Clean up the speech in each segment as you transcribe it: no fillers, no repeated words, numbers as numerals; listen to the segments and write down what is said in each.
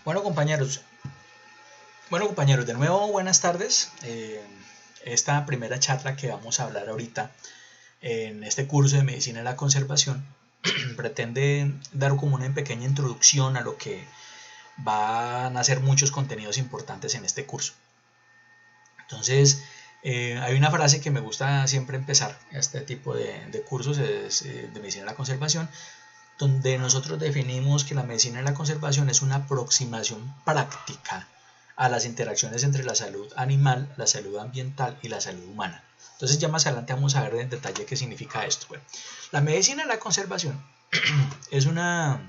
Bueno compañeros, de nuevo buenas tardes. Esta primera charla que vamos a hablar ahorita en este curso de Medicina de la Conservación pretende dar como una pequeña introducción a lo que van a ser muchos contenidos importantes en este curso. Entonces, hay una frase que me gusta siempre empezar este tipo de cursos de Medicina de la Conservación, donde nosotros definimos que la medicina de la conservación es una aproximación práctica a las interacciones entre la salud animal, la salud ambiental y la salud humana. Entonces ya más adelante vamos a ver en detalle qué significa esto. Bueno, la medicina de la conservación es una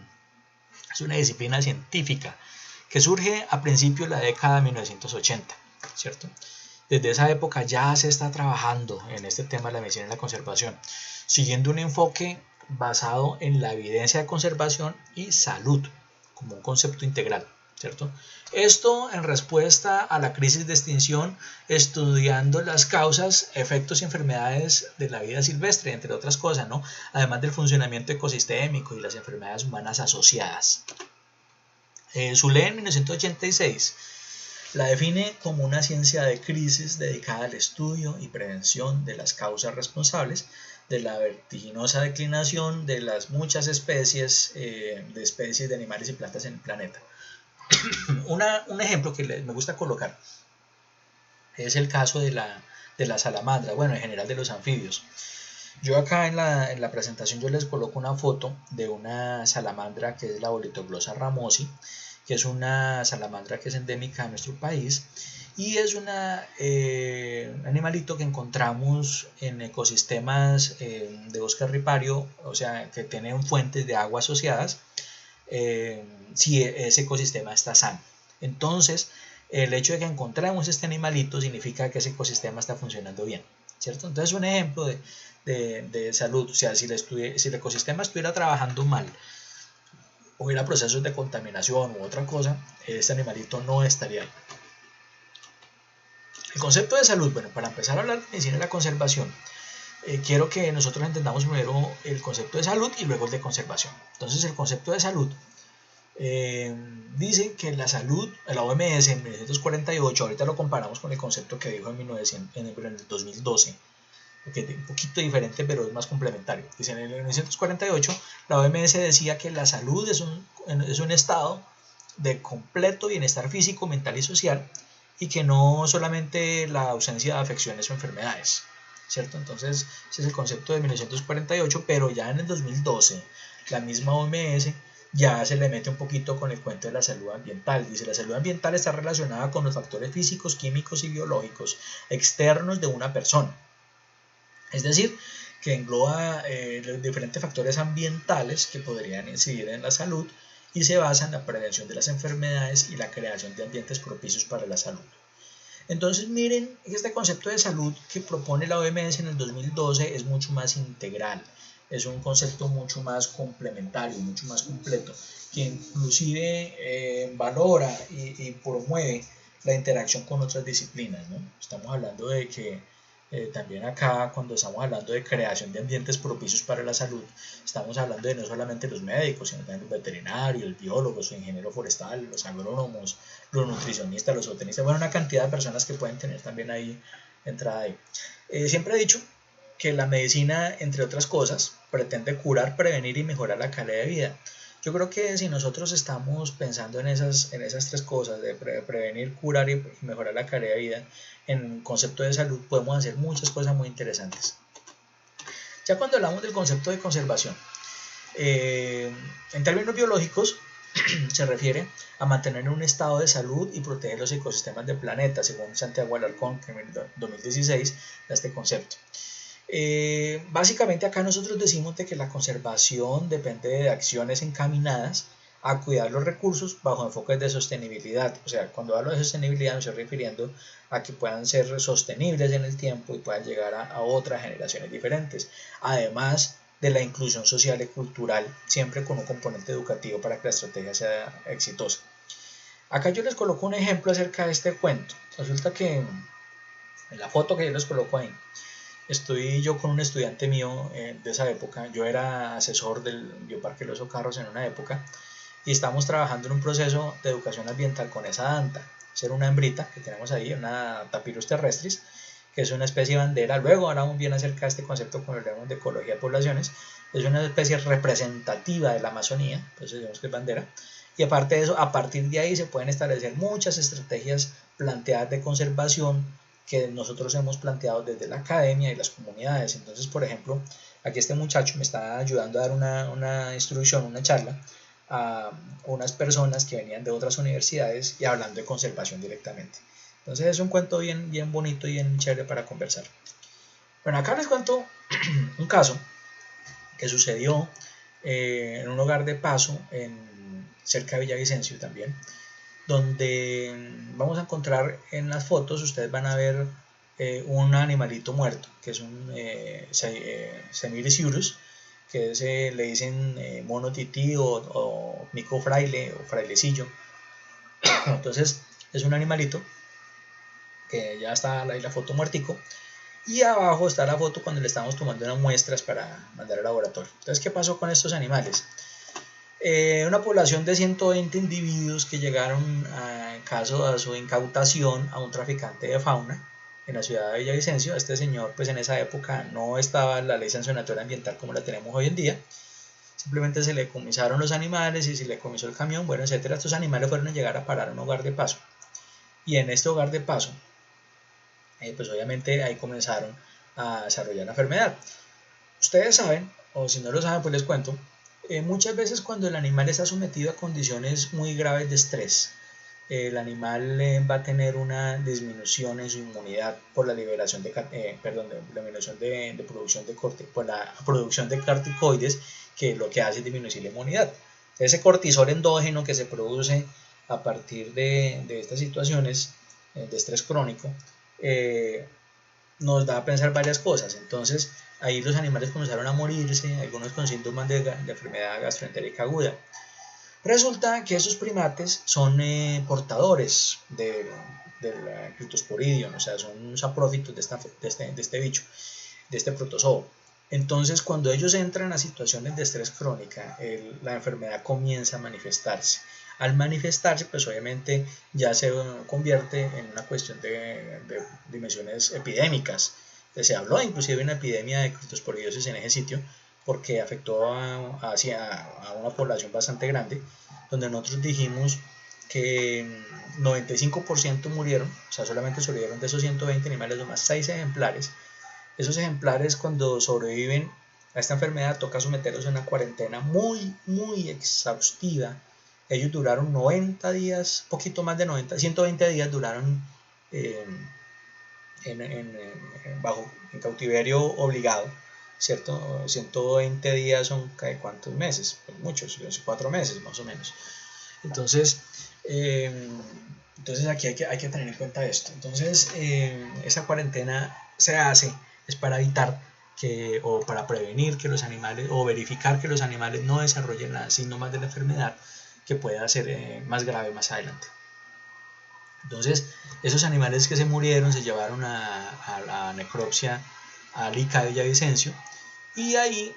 disciplina científica que surge a principios de la década de 1980, ¿cierto? Desde esa época ya se está trabajando en este tema de la medicina de la conservación, siguiendo un enfoque basado en la evidencia de conservación y salud como un concepto integral, ¿cierto? Esto en respuesta a la crisis de extinción, estudiando las causas, efectos y enfermedades de la vida silvestre, entre otras cosas, ¿no? Además del funcionamiento ecosistémico y las enfermedades humanas asociadas. Su ley en 1986 la define como una ciencia de crisis dedicada al estudio y prevención de las causas responsables de la vertiginosa declinación de las muchas especies de animales y plantas en el planeta. Un ejemplo que me gusta colocar es el caso de la salamandra, bueno, en general de los anfibios. Yo acá en la presentación yo les coloco una foto de una salamandra que es la Bolitoglossa ramosi, que es una salamandra que es endémica de nuestro país y es un animalito que encontramos en ecosistemas de bosque ripario, o sea, que tienen fuentes de agua asociadas, si ese ecosistema está sano. Entonces, el hecho de que encontramos este animalito significa que ese ecosistema está funcionando bien, ¿cierto? Entonces, un ejemplo de salud, o sea, si el ecosistema estuviera trabajando mal, hubiera procesos de contaminación u otra cosa, este animalito no estaría ahí. El concepto de salud, bueno, para empezar a hablar de medicina de la conservación, quiero que nosotros entendamos primero el concepto de salud y luego el de conservación. Entonces, el concepto de salud dice que la salud, la OMS en 1948, ahorita lo comparamos con el concepto que dijo en el 2012, porque es un poquito diferente pero es más complementario. Dice, en el 1948 la OMS decía que la salud es un estado de completo bienestar físico, mental y social, y que no solamente la ausencia de afecciones o enfermedades, ¿cierto? Entonces ese es el concepto de 1948, pero ya en el 2012 la misma OMS ya se le mete un poquito con el cuento de la salud ambiental. Dice, la salud ambiental está relacionada con los factores físicos, químicos y biológicos externos de una persona. Es decir, que engloba los diferentes factores ambientales que podrían incidir en la salud y se basa en la prevención de las enfermedades y la creación de ambientes propicios para la salud. Entonces miren, este concepto de salud que propone la OMS en el 2012 es mucho más integral, es un concepto mucho más complementario, mucho más completo, que inclusive valora y promueve la interacción con otras disciplinas, ¿no? Estamos hablando de que también acá, cuando estamos hablando de creación de ambientes propicios para la salud, estamos hablando de no solamente los médicos, sino también los veterinarios, los biólogos, los ingenieros forestales, los agrónomos, los nutricionistas, los zootecnistas, bueno, una cantidad de personas que pueden tener también ahí entrada ahí. Siempre he dicho que la medicina, entre otras cosas, pretende curar, prevenir y mejorar la calidad de vida. Yo creo que si nosotros estamos pensando en esas tres cosas, de prevenir, curar y mejorar la calidad de vida, en concepto de salud, podemos hacer muchas cosas muy interesantes. Ya cuando hablamos del concepto de conservación, en términos biológicos, se refiere a mantener un estado de salud y proteger los ecosistemas del planeta, según Santiago Alarcón, que en el 2016 da este concepto. Básicamente acá nosotros decimos de que la conservación depende de acciones encaminadas a cuidar los recursos bajo enfoques de sostenibilidad. O sea, cuando hablo de sostenibilidad me estoy refiriendo a que puedan ser sostenibles en el tiempo y puedan llegar a otras generaciones diferentes. Además de la inclusión social y cultural, siempre con un componente educativo para que la estrategia sea exitosa. Acá yo les coloco un ejemplo acerca de este cuento. Resulta que en la foto que yo les coloco ahí, estoy yo con un estudiante mío de esa época. Yo era asesor del Bioparque Los Ocarros en una época y estamos trabajando en un proceso de educación ambiental con esa danta. Ser una hembrita que tenemos ahí, una Tapirus terrestris, que es una especie bandera. Luego hablamos bien acerca de este concepto cuando hablamos de ecología de poblaciones. Es una especie representativa de la Amazonía, por eso digamos que es bandera. Y aparte de eso, a partir de ahí se pueden establecer muchas estrategias planteadas de conservación que nosotros hemos planteado desde la academia y las comunidades. Entonces, por ejemplo, aquí este muchacho me está ayudando a dar una instrucción, una charla a unas personas que venían de otras universidades y hablando de conservación directamente. Entonces es un cuento bien bonito y bien chévere para conversar. Bueno, acá les cuento un caso que sucedió en un hogar de paso cerca de Villavicencio también, donde vamos a encontrar en las fotos, ustedes van a ver un animalito muerto, que es un Semilisiurus, que es, le dicen mono tití o mico fraile o frailecillo. Entonces es un animalito que ya está ahí la foto muertico, y abajo está la foto cuando le estamos tomando unas muestras para mandar al laboratorio. Entonces, ¿qué pasó con estos animales? Una población de 120 individuos que llegaron en caso de su incautación a un traficante de fauna en la ciudad de Villavicencio. Este señor, pues en esa época no estaba la ley sancionatoria ambiental como la tenemos hoy en día. Simplemente se le comisaron los animales y se le comisó el camión, bueno, etcétera. Estos animales fueron a llegar a parar a un hogar de paso. Y en este hogar de paso, pues obviamente ahí comenzaron a desarrollar la enfermedad. Ustedes saben, o si no lo saben, pues les cuento, muchas veces cuando el animal está sometido a condiciones muy graves de estrés, el animal va a tener una disminución en su inmunidad por la liberación de, la disminución de producción de corte, por la producción de corticoides, que lo que hace es disminuir la inmunidad. Ese cortisol endógeno que se produce a partir de estas situaciones de estrés crónico, nos da a pensar varias cosas. Entonces ahí los animales comenzaron a morirse, algunos con síntomas de enfermedad gastroentérica aguda. Resulta que esos primates son portadores del Cryptosporidium, o sea, son saprófitos de este bicho, de este protozoo. Entonces, cuando ellos entran a situaciones de estrés crónica, la enfermedad comienza a manifestarse. Al manifestarse, pues obviamente ya se convierte en una cuestión de dimensiones epidémicas. Se habló inclusive de una epidemia de criptosporidiosis en ese sitio, porque afectó a una población bastante grande, donde nosotros dijimos que 95% murieron, o sea, solamente sobrevivieron de esos 120 animales, nomás 6 ejemplares. Esos ejemplares, cuando sobreviven a esta enfermedad, toca someterlos a una cuarentena muy exhaustiva. Ellos duraron 90 días, poquito más de 90, 120 días duraron en cautiverio obligado, ¿cierto? 120 días son ¿cuántos meses? Pues muchos, 4 meses más o menos. Entonces aquí hay que tener en cuenta esto. Entonces, esa cuarentena se hace es para evitar o para prevenir que los animales, o verificar que los animales no desarrollen los síntomas de la enfermedad, que pueda ser más grave más adelante. Entonces, esos animales que se murieron se llevaron a la necropsia al ICA de Villavicencio, y ahí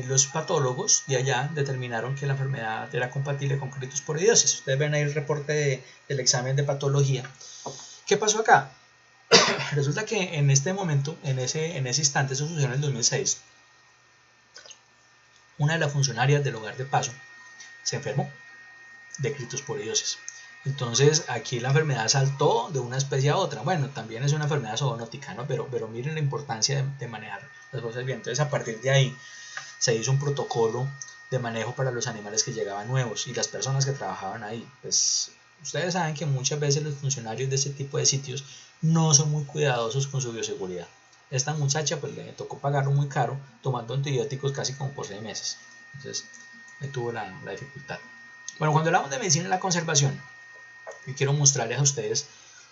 los patólogos de allá determinaron que la enfermedad era compatible con criptosporidiosis. Ustedes ven ahí el reporte del examen de patología. ¿Qué pasó acá? Resulta que en este momento, en ese instante, eso sucedió en el 2006, una de las funcionarias del hogar de paso se enfermó de criptosporidiosis. Entonces aquí la enfermedad saltó de una especie a otra. Bueno, también es una enfermedad zoonótica, ¿no? Pero miren la importancia de manejar las cosas bien. Entonces a partir de ahí se hizo un protocolo de manejo para los animales que llegaban nuevos y las personas que trabajaban ahí. Pues ustedes saben que muchas veces los funcionarios de este tipo de sitios no son muy cuidadosos con su bioseguridad. Esta muchacha pues le tocó pagarlo muy caro, tomando antibióticos casi como por 6 meses. Entonces tuvo la dificultad. Bueno, cuando hablamos de medicina y la conservación, yo quiero mostrarles a ustedes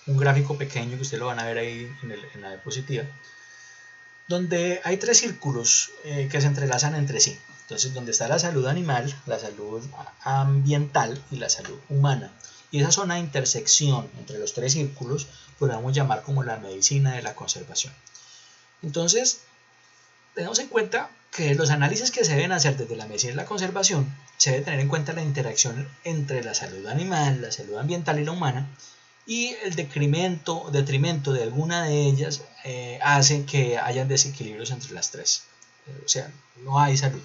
un gráfico pequeño que ustedes lo van a ver ahí en la diapositiva, donde hay 3 círculos que se entrelazan entre sí. Entonces, donde está la salud animal, la salud ambiental y la salud humana. Y esa zona de intersección entre los 3 círculos podríamos llamar como la medicina de la conservación. Entonces, tenemos en cuenta que los análisis que se deben hacer desde la medicina y la conservación se debe tener en cuenta la interacción entre la salud animal, la salud ambiental y la humana, y el detrimento de alguna de ellas hace que hayan desequilibrios entre las tres. O sea, no hay salud.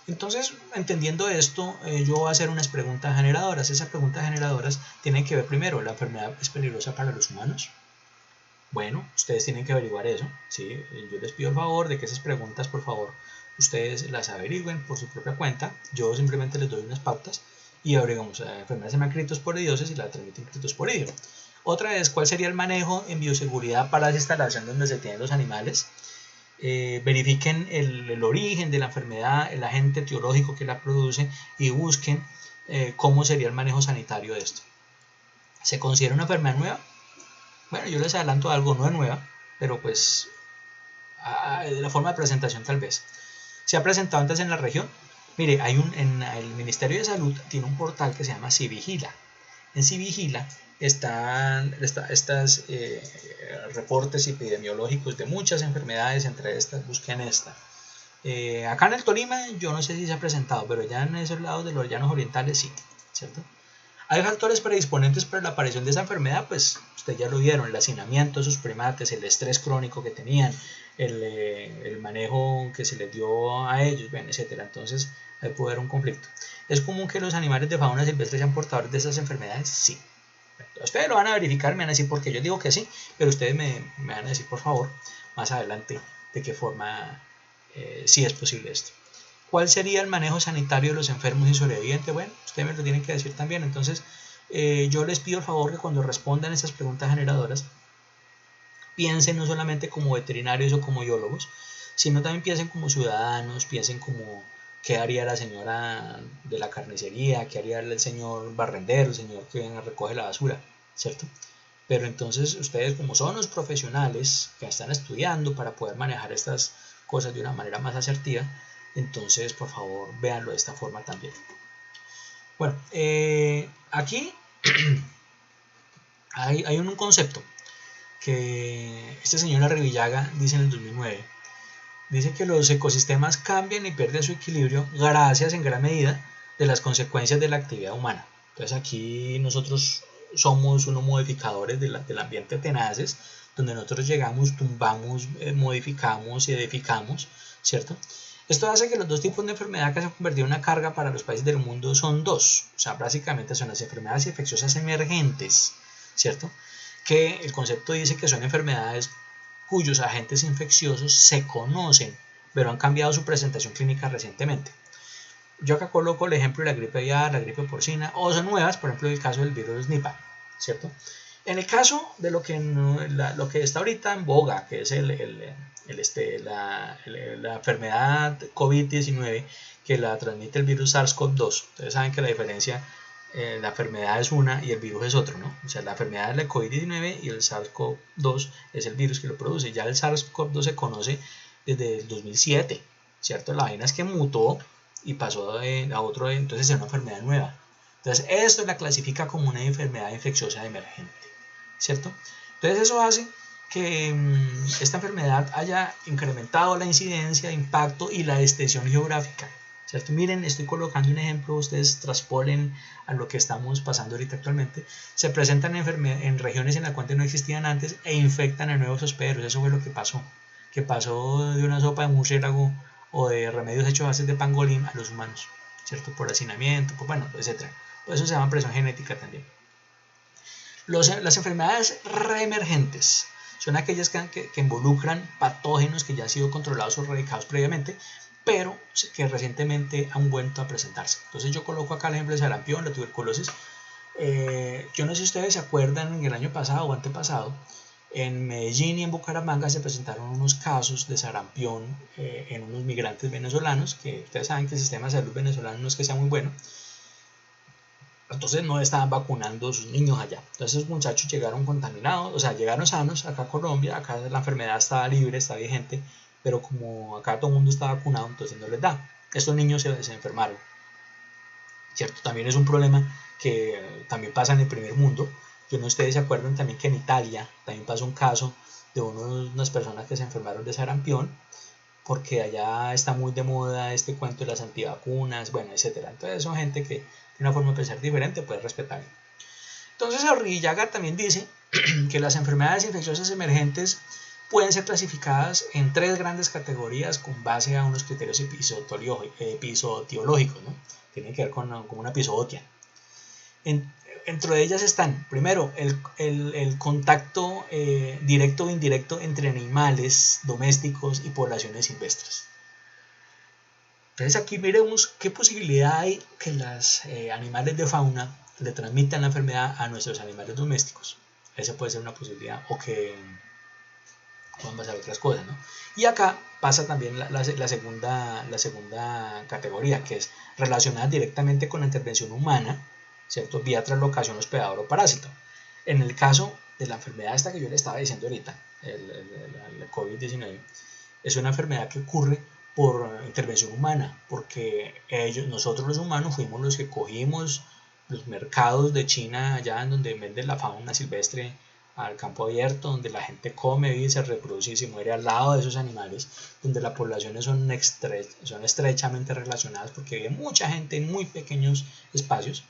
Entonces, entendiendo esto, yo voy a hacer unas preguntas generadoras. Esas preguntas generadoras tienen que ver primero, ¿la enfermedad es peligrosa para los humanos? Bueno, ustedes tienen que averiguar eso, ¿sí? Yo les pido el favor de que esas preguntas, por favor, ustedes las averigüen por su propia cuenta. Yo simplemente les doy unas pautas y averiguamos, enfermedades hemacritosporidiosas y la transmiten critosporidio. Otra es, ¿cuál sería el manejo en bioseguridad para las instalaciones donde se tienen los animales? Verifiquen el origen de la enfermedad, el agente etiológico que la produce y busquen cómo sería el manejo sanitario de esto. ¿Se considera una enfermedad nueva? Bueno, yo les adelanto algo, no es nueva, pero pues de la forma de presentación tal vez. ¿Se ha presentado antes en la región? Mire, en el Ministerio de Salud tiene un portal que se llama Civigila. En Civigila están estos reportes epidemiológicos de muchas enfermedades, entre estas busquen esta. Acá en el Tolima yo no sé si se ha presentado, pero ya en esos lados de los llanos orientales sí, ¿cierto? ¿Hay factores predisponentes para la aparición de esa enfermedad? Pues ustedes ya lo vieron, el hacinamiento de sus primates, el estrés crónico que tenían, el manejo que se les dio a ellos, etc. Entonces ahí puede haber un conflicto. ¿Es común que los animales de fauna silvestre sean portadores de esas enfermedades? Sí. Ustedes lo van a verificar, me van a decir porque yo digo que sí, pero ustedes me van a decir por favor más adelante de qué forma sí es posible esto. ¿Cuál sería el manejo sanitario de los enfermos y sobrevivientes? Bueno, ustedes me lo tienen que decir también. Entonces, yo les pido el favor que cuando respondan esas preguntas generadoras, piensen no solamente como veterinarios o como biólogos, sino también piensen como ciudadanos, piensen como qué haría la señora de la carnicería, qué haría el señor barrendero, el señor que recoge la basura, ¿cierto? Pero entonces ustedes como son los profesionales que están estudiando para poder manejar estas cosas de una manera más asertiva, entonces por favor véanlo de esta forma también. Bueno, aquí hay un concepto que este señor Arribillaga dice en el 2009. Dice que los ecosistemas cambian y pierden su equilibrio gracias en gran medida de las consecuencias de la actividad humana. Entonces aquí nosotros somos unos modificadores del ambiente tenaces, donde nosotros llegamos, tumbamos, modificamos y edificamos, ¿cierto? Esto hace que los dos tipos de enfermedad que se han convertido en una carga para los países del mundo son dos. O sea, básicamente son las enfermedades infecciosas emergentes, ¿cierto? Que el concepto dice que son enfermedades cuyos agentes infecciosos se conocen, pero han cambiado su presentación clínica recientemente. Yo acá coloco el ejemplo de la gripe aviar, la gripe porcina, o son nuevas, por ejemplo el caso del virus Nipah, ¿cierto? En el caso de lo que está ahorita en boga, que es la enfermedad COVID-19, que la transmite el virus SARS-CoV-2, ustedes saben que la diferencia, la enfermedad es una y el virus es otro, ¿no? O sea, la enfermedad es la COVID-19 y el SARS-CoV-2 es el virus que lo produce. Ya el SARS-CoV-2 se conoce desde el 2007, ¿cierto? La vaina es que mutó y pasó a otro, entonces es una enfermedad nueva. Entonces, esto la clasifica como una enfermedad infecciosa emergente, ¿cierto? Entonces, eso hace que esta enfermedad haya incrementado la incidencia, impacto y la extensión geográfica, ¿cierto? Miren, estoy colocando un ejemplo, ustedes traspolen a lo que estamos pasando ahorita actualmente. Se presentan en regiones en las cuales no existían antes e infectan a nuevos hospederos. Eso fue lo que pasó de una sopa de murciélago o de remedios hechos a base de pangolín a los humanos, ¿cierto? Por hacinamiento, bueno, etc. Por eso se llama presión genética también. Las enfermedades reemergentes son aquellas que involucran patógenos que ya han sido controlados o erradicados previamente, pero que recientemente han vuelto a presentarse. Entonces yo coloco acá el ejemplo de sarampión, la tuberculosis. Yo no sé si ustedes se acuerdan, en el año pasado o antepasado, en Medellín y en Bucaramanga se presentaron unos casos de sarampión en unos migrantes venezolanos, que ustedes saben que el sistema de salud venezolano no es que sea muy bueno. Entonces no estaban vacunando a sus niños allá. Entonces esos muchachos llegaron contaminados, o sea, llegaron sanos acá a Colombia, acá la enfermedad estaba libre, estaba vigente, pero como acá todo el mundo está vacunado, entonces no les da. Estos niños se enfermaron, ¿cierto? También es un problema que también pasa en el primer mundo. Yo no sé si ustedes se acuerdan también que en Italia también pasó un caso de unas personas que se enfermaron de sarampión porque allá está muy de moda este cuento de las antivacunas, bueno, etcétera. Entonces son gente que tiene una forma de pensar diferente, pues respetable. Entonces Arrillaga también dice que las enfermedades infecciosas emergentes pueden ser clasificadas en 3 grandes categorías con base a unos criterios episodiológicos, ¿no? Tienen que ver con una episodia. Dentro de ellas están, primero, el contacto directo o indirecto entre animales domésticos y poblaciones silvestres. Entonces aquí miremos qué posibilidad hay que los animales de fauna le transmitan la enfermedad a nuestros animales domésticos. Esa puede ser una posibilidad, o que puedan pasar otras cosas, ¿no? Y acá pasa también la segunda categoría, que es relacionada directamente con la intervención humana, ¿cierto? Vía traslocación, hospedador o parásito. En el caso de la enfermedad esta que yo le estaba diciendo ahorita, el COVID-19, es una enfermedad que ocurre por intervención humana, porque nosotros los humanos fuimos los que cogimos los mercados de China, allá en donde venden la fauna silvestre, al campo abierto, donde la gente come, vive, se reproduce y se muere al lado de esos animales, donde las poblaciones son estrechamente relacionadas porque vive mucha gente en muy pequeños espacios.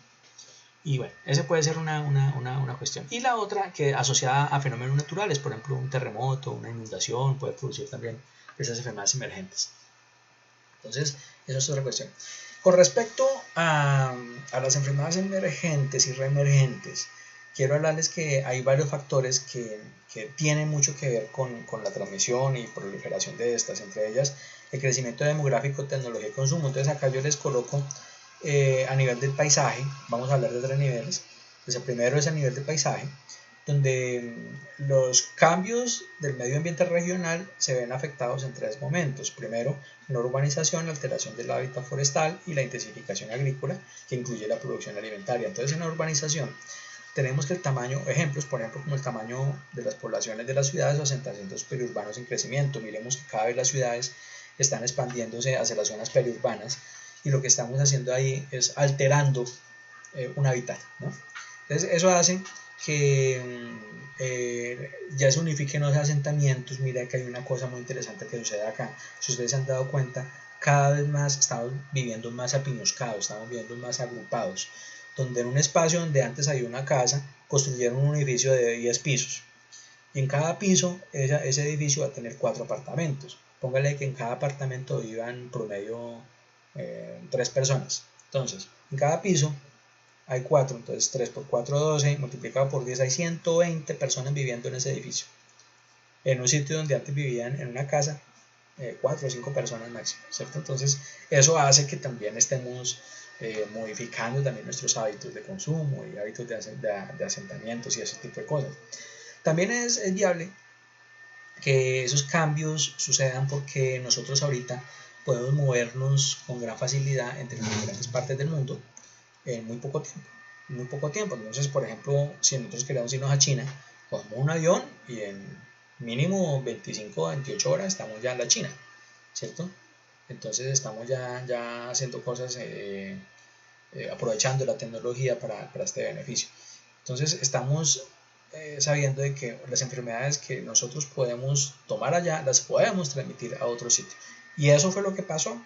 Y bueno, esa puede ser una cuestión. Y la otra, que asociada a fenómenos naturales, por ejemplo, un terremoto, una inundación, puede producir también esas enfermedades emergentes. Entonces, eso es otra cuestión. Con respecto a las enfermedades emergentes y reemergentes, quiero hablarles que hay varios factores que tienen mucho que ver con la transmisión y proliferación de estas, entre ellas el crecimiento demográfico, tecnología y consumo. Entonces acá yo les coloco a nivel del paisaje, vamos a hablar de 3 niveles. Entonces, el primero es a nivel de paisaje, donde los cambios del medio ambiente regional se ven afectados en 3 momentos. Primero, la urbanización, la alteración del hábitat forestal y la intensificación agrícola, que incluye la producción alimentaria. Entonces, en la urbanización tenemos que el tamaño, ejemplos, por ejemplo, como el tamaño de las poblaciones de las ciudades o asentamientos periurbanos en crecimiento. Miremos que cada vez las ciudades están expandiéndose hacia las zonas periurbanas, y lo que estamos haciendo ahí es alterando un hábitat, ¿no? Entonces eso hace que ya se unifiquen los asentamientos. Mira que hay una cosa muy interesante que sucede acá. Si ustedes se han dado cuenta, cada vez más estamos viviendo más apiñoscados, estamos viviendo más agrupados, donde en un espacio donde antes había una casa, construyeron un edificio de 10 pisos, y en cada piso ese edificio va a tener 4 apartamentos. Póngale que en cada apartamento vivan promedio 3 personas. Entonces, en cada piso hay 4, entonces 3 por 4, 12, multiplicado por 10, hay 120 personas viviendo en ese edificio. En un sitio donde antes vivían en una casa 4 o 5 personas máximo, ¿cierto? Entonces, eso hace que también estemos modificando también nuestros hábitos de consumo y hábitos de asentamientos y ese tipo de cosas. También es viable que esos cambios sucedan porque nosotros ahorita podemos movernos con gran facilidad entre las diferentes partes del mundo en muy poco tiempo. Entonces, por ejemplo, si nosotros queremos irnos a China, cogemos un avión y en mínimo 25 o 28 horas estamos ya en la China, ¿cierto? Entonces estamos ya haciendo cosas, aprovechando la tecnología para este beneficio. Entonces estamos sabiendo de que las enfermedades que nosotros podemos tomar allá las podemos transmitir a otro sitio. Y eso fue lo que pasó.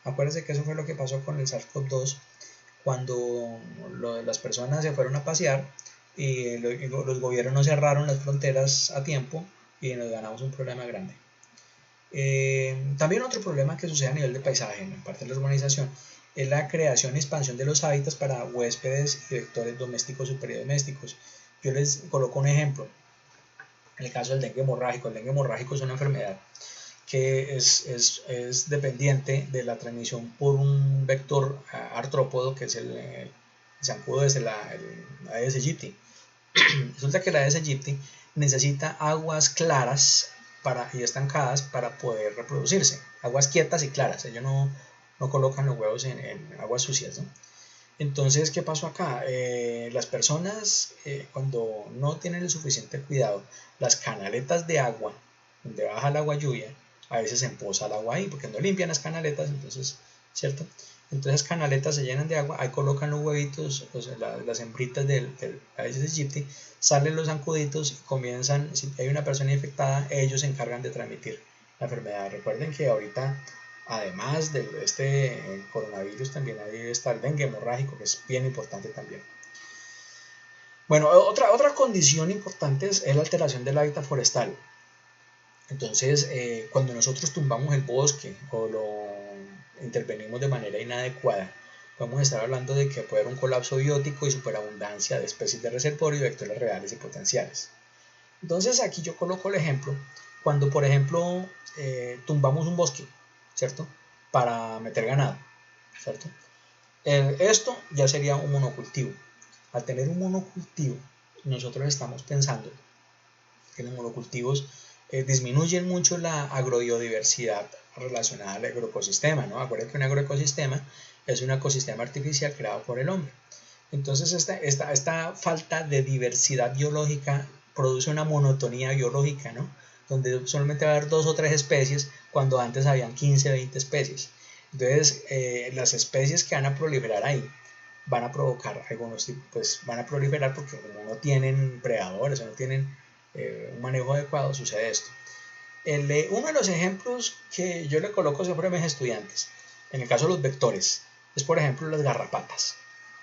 Acuérdense que eso fue lo que pasó con el SARS-CoV-2, cuando las personas se fueron a pasear y los gobiernos no cerraron las fronteras a tiempo y nos ganamos un problema grande. También otro problema que sucede a nivel de paisaje, en parte de la urbanización, es la creación y expansión de los hábitats para huéspedes y vectores domésticos o peridomésticos. Yo les coloco un ejemplo. En el caso del dengue hemorrágico, el dengue hemorrágico es una enfermedad que es dependiente de la transmisión por un vector artrópodo, que es el zancudo, es el Aedes aegypti. Resulta que el Aedes aegypti necesita aguas claras y estancadas para poder reproducirse, aguas quietas y claras. Ellos no colocan los huevos en aguas sucias, ¿no? Entonces, ¿qué pasó acá? Las personas, cuando no tienen el suficiente cuidado, las canaletas de agua, donde baja el agua lluvia, a veces se empoza el agua ahí, porque no limpian las canaletas, entonces, ¿cierto? Entonces, canaletas se llenan de agua, ahí colocan los huevitos, o sea, las hembritas del Aedes aegypti, salen los zancuditos y comienzan, si hay una persona infectada, ellos se encargan de transmitir la enfermedad. Recuerden que ahorita, además de este coronavirus, también ahí está el dengue hemorrágico, que es bien importante también. Bueno, otra condición importante es la alteración del hábitat forestal. Entonces, cuando nosotros tumbamos el bosque o lo intervenimos de manera inadecuada, podemos estar hablando de que puede haber un colapso biótico y superabundancia de especies de reservorio y vectores reales y potenciales. Entonces, aquí yo coloco el ejemplo, cuando por ejemplo tumbamos un bosque, ¿cierto? Para meter ganado, ¿cierto? Esto ya sería un monocultivo. Al tener un monocultivo, nosotros estamos pensando que los monocultivos disminuyen mucho la agrobiodiversidad relacionada al agroecosistema, ¿no? Acuérdense que un agroecosistema es un ecosistema artificial creado por el hombre. Entonces esta falta de diversidad biológica produce una monotonía biológica, ¿no? Donde solamente va a haber 2 o 3 especies cuando antes habían 15, 20 especies. Entonces las especies que van a proliferar ahí van a provocar algunos tipos, pues van a proliferar porque como no tienen predadores o no tienen un manejo adecuado, sucede esto. Uno de los ejemplos que yo le coloco siempre a mis estudiantes, en el caso de los vectores, es por ejemplo las garrapatas.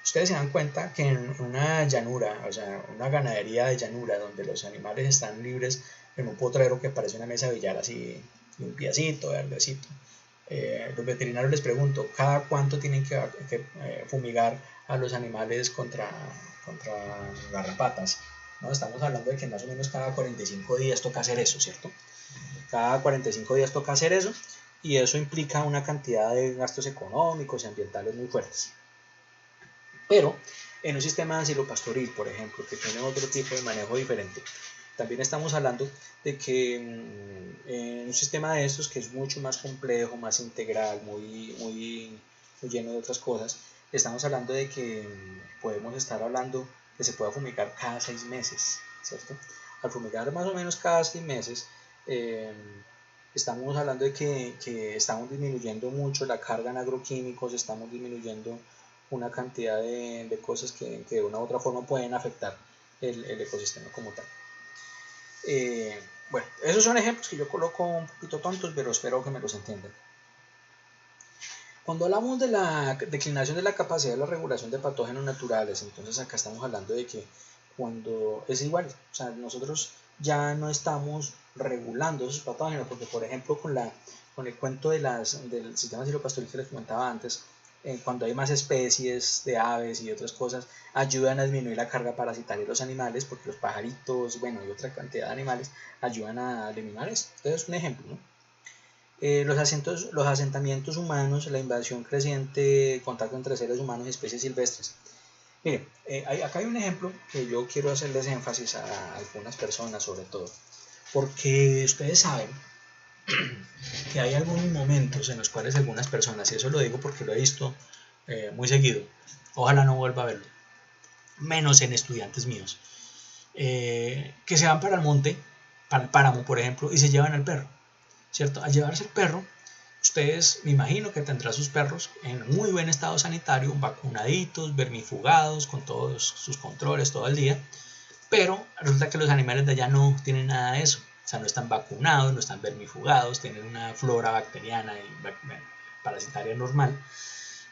Ustedes se dan cuenta que en una llanura, o sea, una ganadería de llanura donde los animales están libres en un potrero que parece una mesa de billar así limpiacito, verdecito, los veterinarios les pregunto, ¿cada cuánto tienen que fumigar a los animales contra garrapatas? ¿No? Estamos hablando de que más o menos cada 45 días toca hacer eso, ¿cierto? Cada 45 días toca hacer eso y eso implica una cantidad de gastos económicos y ambientales muy fuertes. Pero en un sistema de asilo pastoril, por ejemplo, que tiene otro tipo de manejo diferente, también estamos hablando de que en un sistema de estos que es mucho más complejo, más integral, muy lleno de otras cosas, estamos hablando de que podemos estar hablando que se pueda fumigar cada 6 meses, ¿cierto? Al fumigar más o menos cada 6 meses, estamos hablando de que estamos disminuyendo mucho la carga en agroquímicos, estamos disminuyendo una cantidad de cosas que de una u otra forma pueden afectar el ecosistema como tal. Bueno, esos son ejemplos que yo coloco un poquito tontos, pero espero que me los entiendan. Cuando hablamos de la declinación de la capacidad de la regulación de patógenos naturales, entonces acá estamos hablando de que cuando es igual, o sea, nosotros ya no estamos regulando esos patógenos, porque por ejemplo con el cuento del sistema silvopastoril que les comentaba antes, cuando hay más especies de aves y otras cosas, ayudan a disminuir la carga parasitaria de los animales, porque los pajaritos, bueno, y otra cantidad de animales ayudan a eliminar eso. Entonces, un ejemplo, ¿no? Los asentamientos humanos, la invasión creciente, el contacto entre seres humanos y especies silvestres. Miren, acá hay un ejemplo que yo quiero hacerles énfasis a algunas personas sobre todo, porque ustedes saben que hay algunos momentos en los cuales algunas personas, y eso lo digo porque lo he visto muy seguido, ojalá no vuelva a verlo, menos en estudiantes míos, que se van para el monte, para el páramo por ejemplo, y se llevan al perro, ¿cierto? Al llevarse el perro, ustedes me imagino que tendrán sus perros en muy buen estado sanitario, vacunaditos, vermifugados, con todos sus controles todo el día, pero resulta que los animales de allá no tienen nada de eso. O sea, no están vacunados, no están vermifugados, tienen una flora bacteriana y parasitaria normal,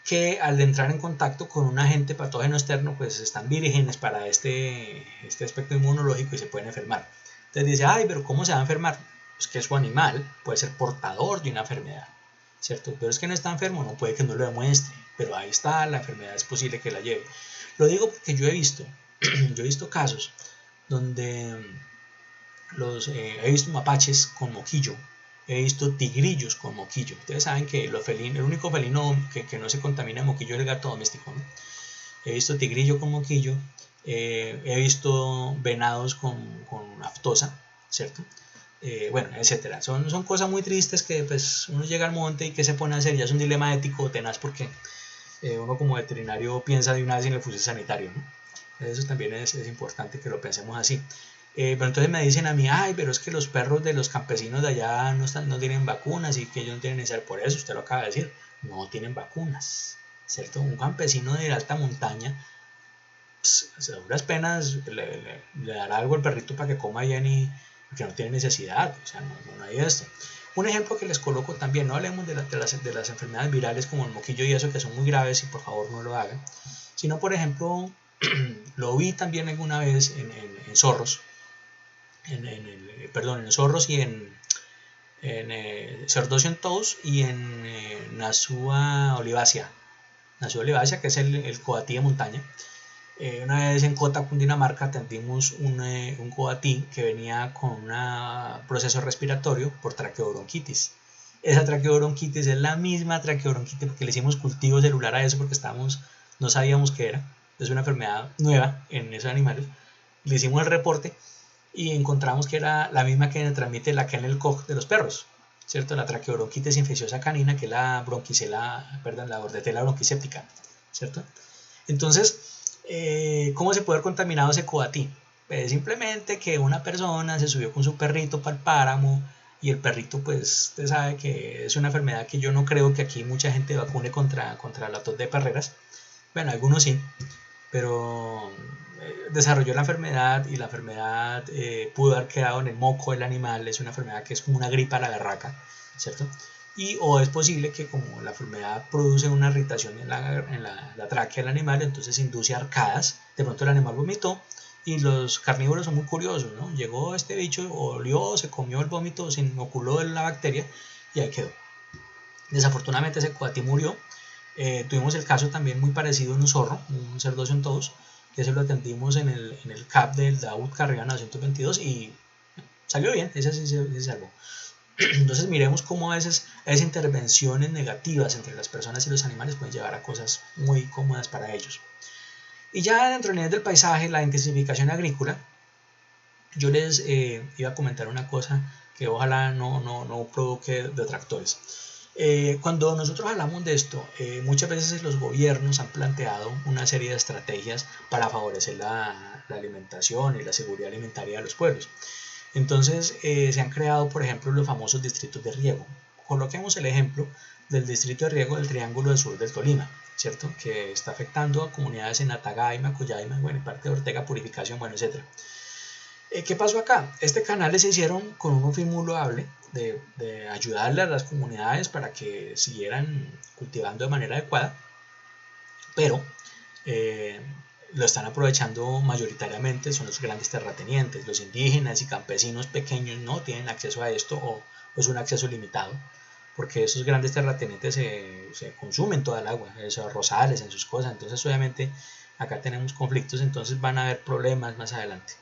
que al entrar en contacto con un agente patógeno externo, pues están vírgenes para este aspecto inmunológico y se pueden enfermar. Entonces dice, ay, pero ¿cómo se va a enfermar? Pues que su animal puede ser portador de una enfermedad, ¿cierto? Pero es que no está enfermo, no puede que no lo demuestre, pero ahí está, la enfermedad es posible que la lleve. Lo digo porque yo he visto casos donde he visto mapaches con moquillo, he visto tigrillos con moquillo. Ustedes saben que el único felino que no se contamina de moquillo es el gato doméstico, ¿no? He visto tigrillo con moquillo, he visto venados con aftosa, ¿cierto? Bueno, etcétera. Son cosas muy tristes que pues uno llega al monte y que se pone a hacer, ya es un dilema ético tenaz porque uno como veterinario piensa de una vez en el fusil sanitario, ¿no? Eso también es importante que lo pensemos así. Pero entonces me dicen a mí, ay, pero es que los perros de los campesinos de allá no tienen vacunas y que ellos no tienen necesidad. Por eso usted lo acaba de decir, no tienen vacunas, ¿cierto? Un campesino de alta montaña, pues, a duras penas le dará algo al perrito para que coma bien y que no tiene necesidad, o sea, no hay esto. Un ejemplo que les coloco también, no hablemos de las enfermedades virales como el moquillo y eso, que son muy graves y por favor no lo hagan, sino por ejemplo, lo vi también alguna vez en zorros, en zorros y en Cerdocyon tous y en Nasua olivácea, que es el coatí de montaña. Una vez en Cota, Cundinamarca, atendimos un coatí que venía con un proceso respiratorio por traqueobronquitis. Esa traqueobronquitis es la misma traqueobronquitis porque le hicimos cultivo celular a eso porque no sabíamos qué era. Es una enfermedad nueva en esos animales. Le hicimos el reporte y encontramos que era la misma que transmite la Kennel-Cock de los perros, ¿cierto? La traqueobronquitis infecciosa canina, que es la la bordetela bronquicéptica, ¿cierto? Entonces, ¿cómo se puede haber contaminado ese coatí? Pues simplemente que una persona se subió con su perrito para el páramo y el perrito, pues, usted sabe que es una enfermedad que yo no creo que aquí mucha gente vacune contra la tos de perreras. Bueno, algunos sí, pero desarrolló la enfermedad y la enfermedad pudo haber quedado en el moco del animal. Es una enfermedad que es como una gripa a la berraca, ¿cierto? O es posible que como la enfermedad produce una irritación en la tráquea del animal, entonces induce arcadas. De pronto el animal vomitó y los carnívoros son muy curiosos, ¿no? Llegó este bicho, olió, se comió el vómito, se inoculó la bacteria y ahí quedó. Desafortunadamente ese coatí murió. Tuvimos el caso también muy parecido en un zorro, un Cerdocyon tous, que se lo atendimos en el CAP del Daud Carriga 922 y salió bien, ese sí se salvó. Entonces miremos cómo a veces esas intervenciones negativas entre las personas y los animales pueden llevar a cosas muy cómodas para ellos. Y ya dentro del nivel del paisaje, la intensificación agrícola, yo les iba a comentar una cosa que ojalá no provoque detractores. Cuando nosotros hablamos de esto, muchas veces los gobiernos han planteado una serie de estrategias para favorecer la alimentación y la seguridad alimentaria de los pueblos. Entonces se han creado, por ejemplo, los famosos distritos de riego. Coloquemos el ejemplo del distrito de riego del Triángulo del Sur del Tolima, ¿cierto? Que está afectando a comunidades en Atagaima, Coyaima, bueno, en parte de Ortega, Purificación, bueno, etc. ¿Qué pasó acá? Este canal se hicieron con un fin muy loable de ayudarle a las comunidades para que siguieran cultivando de manera adecuada, pero lo están aprovechando mayoritariamente son los grandes terratenientes, los indígenas y campesinos pequeños no tienen acceso a esto o es un acceso limitado, porque esos grandes terratenientes se consumen toda el agua, esos arrozales, en sus cosas, entonces obviamente acá tenemos conflictos, entonces van a haber problemas más adelante.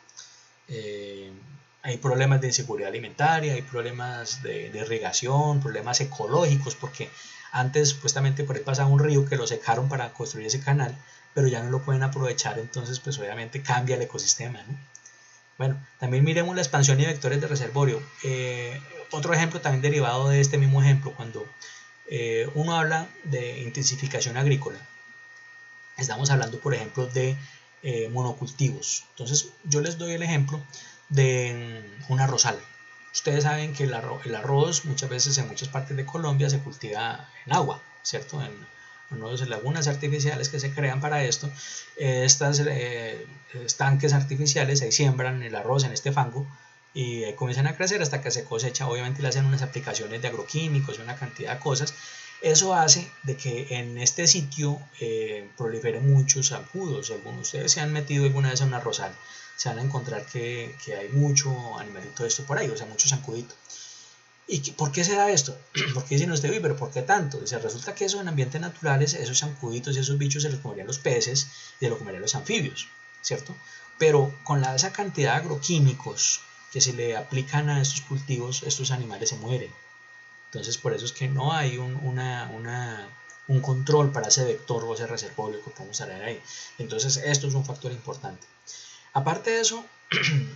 Hay problemas de inseguridad alimentaria, hay problemas de irrigación, problemas ecológicos, porque antes supuestamente por ahí pasaba un río que lo secaron para construir ese canal, pero ya no lo pueden aprovechar, entonces pues obviamente cambia el ecosistema, ¿no? Bueno, también miremos la expansión y vectores de reservorio. Otro ejemplo también derivado de este mismo ejemplo, cuando uno habla de intensificación agrícola, estamos hablando por ejemplo de monocultivos. Entonces yo les doy el ejemplo de un arrozal. Ustedes saben que el arroz muchas veces en muchas partes de Colombia se cultiva en agua, ¿cierto? En unas lagunas artificiales que se crean para esto. Estas estanques artificiales ahí siembran el arroz en este fango y comienzan a crecer hasta que se cosecha. Obviamente le hacen unas aplicaciones de agroquímicos y una cantidad de cosas. Eso hace de que en este sitio proliferen muchos zancudos. Algunos de ustedes se han metido alguna vez a un arrozal, se van a encontrar que hay mucho animalito de esto por ahí, o sea, mucho zancudito. ¿Y por qué se da esto? Porque dicen ustedes, pero ¿por qué tanto? Dice, resulta que eso en ambientes naturales, esos zancuditos y esos bichos se los comerían los peces y se los comerían los anfibios, ¿cierto? Pero con esa cantidad de agroquímicos que se le aplican a estos cultivos, estos animales se mueren. Entonces por eso es que no hay un control para ese vector o ese reservorio que podemos traer ahí. Entonces esto es un factor importante. Aparte de eso,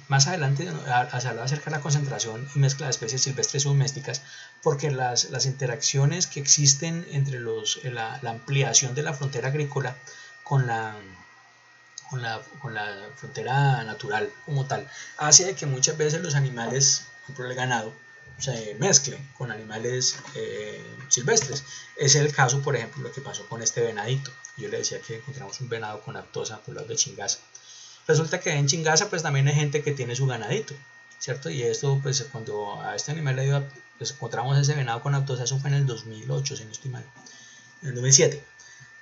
más adelante se habla acerca de la concentración y mezcla de especies silvestres y domésticas, porque las interacciones que existen entre la ampliación de la frontera agrícola con la frontera natural como tal, hace que muchas veces los animales, por ejemplo el ganado, se mezclen con animales silvestres. Ese es el caso, por ejemplo, lo que pasó con este venadito. Yo le decía que encontramos un venado con aptosa por los de Chingaza. Resulta que en Chingaza pues también hay gente que tiene su ganadito. ¿cierto? Y esto, pues cuando a este animal le dio, pues encontramos ese venado con aptosa, eso fue en el 2008, si no estoy mal, en el 2007.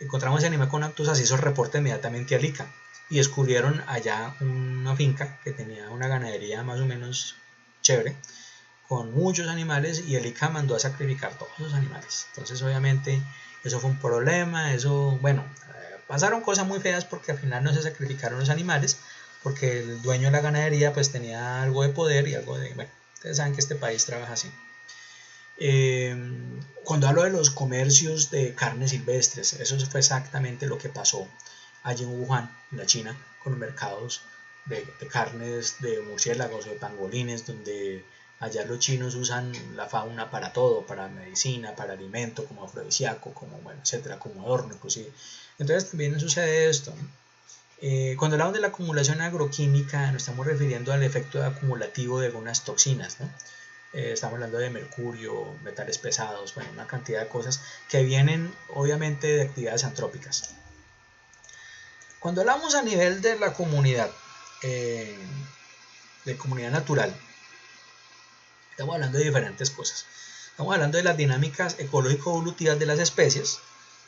Encontramos ese animal con aptosa, se hizo el reporte inmediatamente al ICA y descubrieron allá una finca que tenía una ganadería más o menos chévere, con muchos animales, y el ICA mandó a sacrificar todos los animales. Entonces obviamente eso fue un problema, eso, bueno, pasaron cosas muy feas porque al final no se sacrificaron los animales, porque el dueño de la ganadería pues tenía algo de poder y algo de, bueno, ustedes saben que este país trabaja así. Cuando hablo de los comercios de carnes silvestres, eso fue exactamente lo que pasó allí en Wuhan, en la China, con los mercados de carnes de murciélagos o de pangolines, donde allá los chinos usan la fauna para todo, para medicina, para alimento, como afrodisíaco, como, bueno, etcétera, como adorno inclusive. Entonces también sucede esto, ¿no? Cuando hablamos de la acumulación agroquímica, nos estamos refiriendo al efecto acumulativo de algunas toxinas, ¿no? Estamos hablando de mercurio, metales pesados, bueno, una cantidad de cosas que vienen obviamente de actividades antrópicas. Cuando hablamos a nivel de la comunidad, de comunidad natural, estamos hablando de diferentes cosas. Estamos hablando de las dinámicas ecológico-evolutivas de las especies,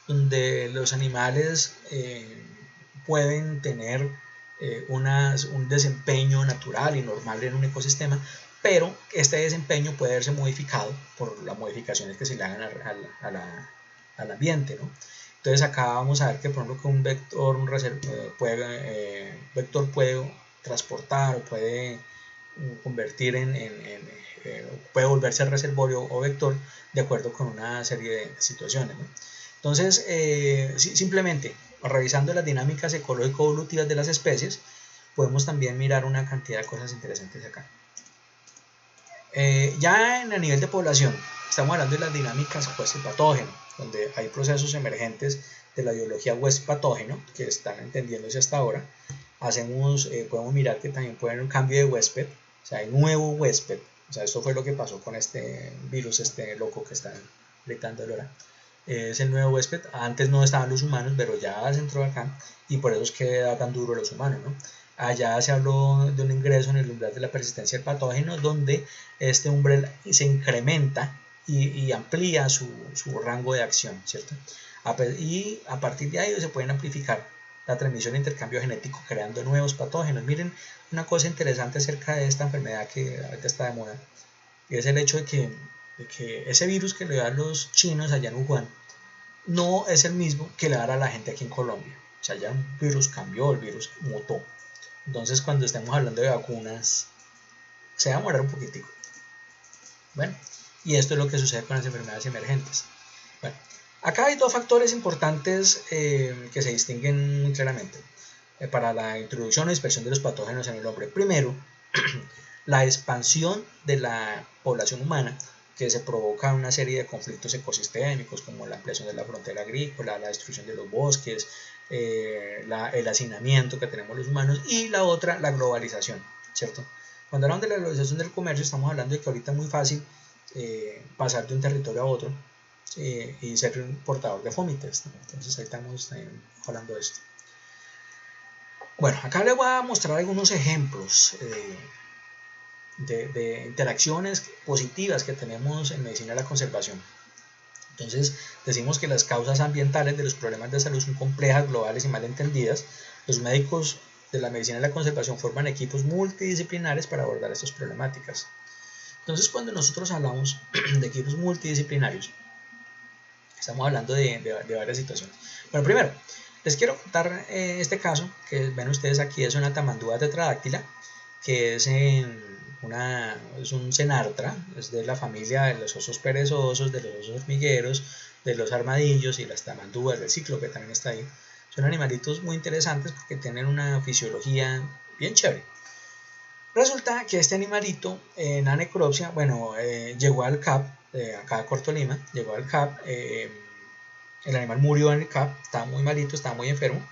donde los animales pueden tener un desempeño natural y normal en un ecosistema, pero este desempeño puede verse modificado por las modificaciones que se le hagan al ambiente, ¿no? Entonces acá vamos a ver que por ejemplo que un vector puede transportar o puede convertir puede volverse reservorio o vector de acuerdo con una serie de situaciones, ¿no? Entonces, simplemente revisando las dinámicas ecológico-evolutivas de las especies, podemos también mirar una cantidad de cosas interesantes acá. Ya en el nivel de población, estamos hablando de las dinámicas huésped-patógeno, donde hay procesos emergentes de la biología huésped-patógeno que están entendiéndose hasta ahora. Podemos mirar que también puede haber un cambio de huésped, o sea, hay nuevo huésped. O sea, esto fue lo que pasó con este virus, este loco que está gritando ahora. Es el nuevo huésped. Antes no estaban los humanos, pero ya se entró acá y por eso es que da tan duro a los humanos, ¿no? Allá se habló de un ingreso en el umbral de la persistencia del patógeno, donde este umbral se incrementa y amplía su rango de acción, ¿cierto? Y a partir de ahí se pueden amplificar la transmisión e intercambio genético creando nuevos patógenos. Miren una cosa interesante acerca de esta enfermedad que ahorita está de moda, y es el hecho de que ese virus que le da a los chinos allá en Wuhan no es el mismo que le da a la gente aquí en Colombia. O sea, ya el virus cambió, el virus mutó. Entonces, cuando estemos hablando de vacunas, se va a demorar un poquitico. Bueno, y esto es lo que sucede con las enfermedades emergentes. Bueno, acá hay dos factores importantes que se distinguen muy claramente para la introducción o dispersión de los patógenos en el hombre. Primero, la expansión de la población humana, que se provoca una serie de conflictos ecosistémicos como la ampliación de la frontera agrícola, la destrucción de los bosques, el hacinamiento que tenemos los humanos, y la otra, la globalización, ¿cierto? Cuando hablamos de la globalización del comercio, estamos hablando de que ahorita es muy fácil pasar de un territorio a otro y ser un portador de fomites, ¿no? Entonces ahí estamos hablando de esto. Bueno, acá les voy a mostrar algunos ejemplos de interacciones positivas que tenemos en medicina de la conservación. Entonces, decimos que las causas ambientales de los problemas de salud son complejas, globales y mal entendidas. Los médicos de la medicina de la conservación forman equipos multidisciplinares para abordar estas problemáticas. Entonces, cuando nosotros hablamos de equipos multidisciplinarios, estamos hablando de varias situaciones. Bueno, primero, les quiero contar este caso que ven ustedes aquí, es una tamandúa tetradáctila, que es un cenartra, es de la familia de los osos perezosos, de los osos hormigueros, de los armadillos y las tamandúas del cíclope también está ahí. Son animalitos muy interesantes porque tienen una fisiología bien chévere. Resulta que este animalito en la necropsia, bueno, llegó al CAP, acá a Corto Lima, llegó al CAP, el animal murió en el CAP, estaba muy malito, estaba muy enfermo.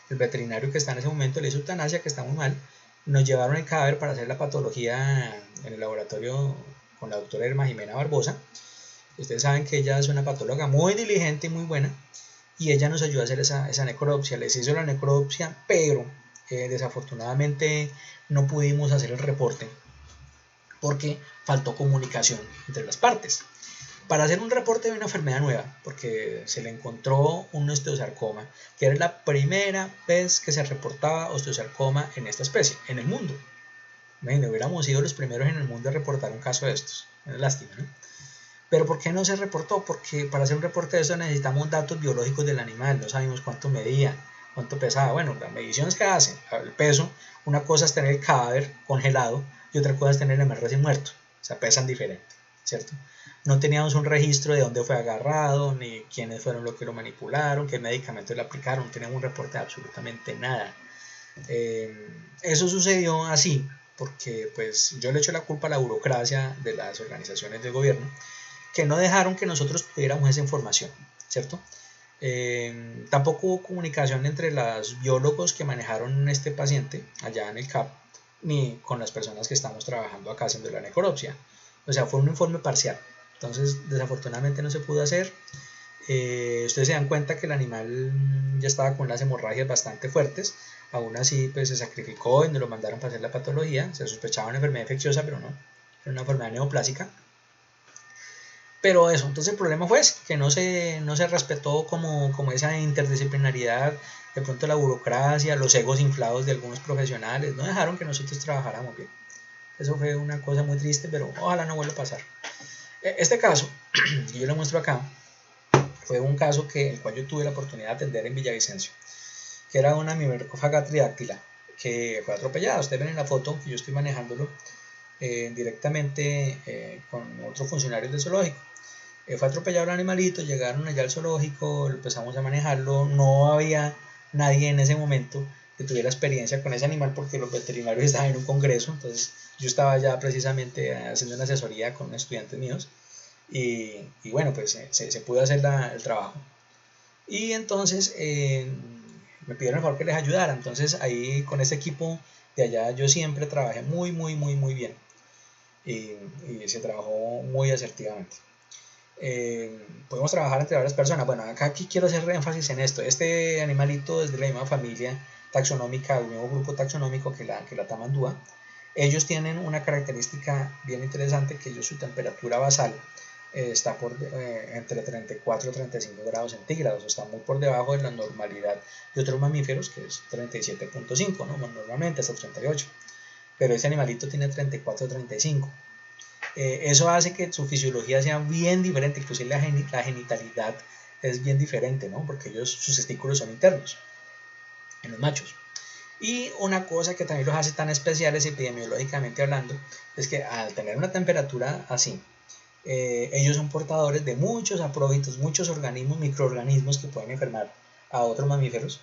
El veterinario que está en ese momento le hizo eutanasia, que está muy mal. Nos llevaron el cadáver para hacer la patología en el laboratorio con la doctora Irma Jimena Barbosa. Ustedes saben que ella es una patóloga muy diligente y muy buena, y ella nos ayudó a hacer esa necropsia. Les hizo la necropsia, pero desafortunadamente no pudimos hacer el reporte porque faltó comunicación entre las partes. Para hacer un reporte de una enfermedad nueva, porque se le encontró un osteosarcoma, que era la primera vez que se reportaba osteosarcoma en esta especie, en el mundo. Imagínate, hubiéramos sido los primeros en el mundo a reportar un caso de estos. Es lástima, ¿no? Pero ¿por qué no se reportó? Porque para hacer un reporte de eso necesitamos datos biológicos del animal, no sabemos cuánto medía, cuánto pesaba. Bueno, las mediciones que hacen, el peso, una cosa es tener el cadáver congelado y otra cosa es tener el animal recién muerto. O sea, pesan diferente, ¿cierto? No teníamos un registro de dónde fue agarrado, ni quiénes fueron los que lo manipularon, qué medicamentos le aplicaron, no teníamos un reporte de absolutamente nada. Eso sucedió así, porque pues yo le echo la culpa a la burocracia de las organizaciones de gobierno, que no dejaron que nosotros tuviéramos esa información, ¿cierto? Tampoco hubo comunicación entre los biólogos que manejaron este paciente allá en el CAP, ni con las personas que estamos trabajando acá haciendo la necropsia. O sea, fue un informe parcial. Entonces, desafortunadamente no se pudo hacer. Ustedes se dan cuenta que el animal ya estaba con las hemorragias bastante fuertes. Aún así, pues se sacrificó y nos lo mandaron para hacer la patología. Se sospechaba una enfermedad infecciosa, pero no. Era una enfermedad neoplásica. Pero eso, entonces el problema fue ese, que no se respetó como esa interdisciplinariedad, de pronto la burocracia, los egos inflados de algunos profesionales, no dejaron que nosotros trabajáramos bien. Eso fue una cosa muy triste, pero ojalá no vuelva a pasar. Este caso, que yo le muestro acá, fue un caso el cual yo tuve la oportunidad de atender en Villavicencio, que era una Mimicófaga tridáctila, que fue atropellada. Ustedes ven en la foto que yo estoy manejándolo directamente con otros funcionarios del zoológico. Fue atropellado el animalito, llegaron allá al zoológico, empezamos a manejarlo, no había nadie en ese momento que tuviera experiencia con ese animal porque los veterinarios estaban en un congreso, entonces yo estaba ya precisamente haciendo una asesoría con estudiantes míos y bueno, pues se pudo hacer el trabajo. Y entonces me pidieron el favor que les ayudara, entonces ahí con ese equipo de allá yo siempre trabajé muy bien y se trabajó muy asertivamente. Podemos trabajar entre varias personas. Bueno, acá aquí quiero hacer énfasis en esto. Este animalito es de la misma familia taxonómica, el nuevo grupo taxonómico que la tamandúa. Ellos tienen una característica bien interesante, que ellos su temperatura basal está entre 34 y 35 grados centígrados, está muy por debajo de la normalidad de otros mamíferos, que es 37.5, ¿no? Normalmente hasta 38, pero este animalito tiene 34 o 35. Eso hace que su fisiología sea bien diferente, inclusive la genitalidad es bien diferente, ¿no? Porque sus testículos son internos en los machos. Y una cosa que también los hace tan especiales epidemiológicamente hablando es que al tener una temperatura así, ellos son portadores de muchos apróbitos, muchos organismos, microorganismos que pueden enfermar a otros mamíferos,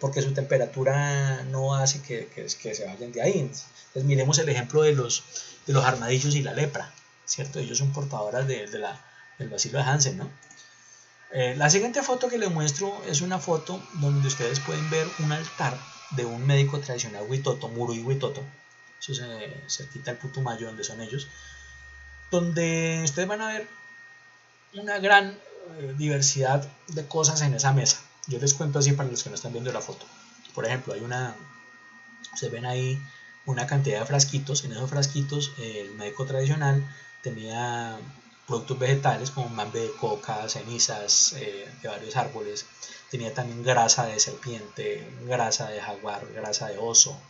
porque su temperatura no hace que se vayan de ahí. Entonces miremos el ejemplo de los armadillos y la lepra, ¿cierto? Ellos son portadoras del bacilo de Hansen, ¿no? La siguiente foto que les muestro es una foto donde ustedes pueden ver un altar de un médico tradicional Huitoto, Murui Huitoto, eso es cerquita al Putumayo, donde son ellos, donde ustedes van a ver una gran diversidad de cosas en esa mesa. Yo les cuento así para los que no están viendo la foto. Por ejemplo, ustedes ven ahí una cantidad de frasquitos. En esos frasquitos el médico tradicional tenía productos vegetales como mambe de coca, cenizas de varios árboles. Tenía también grasa de serpiente, grasa de jaguar, grasa de oso,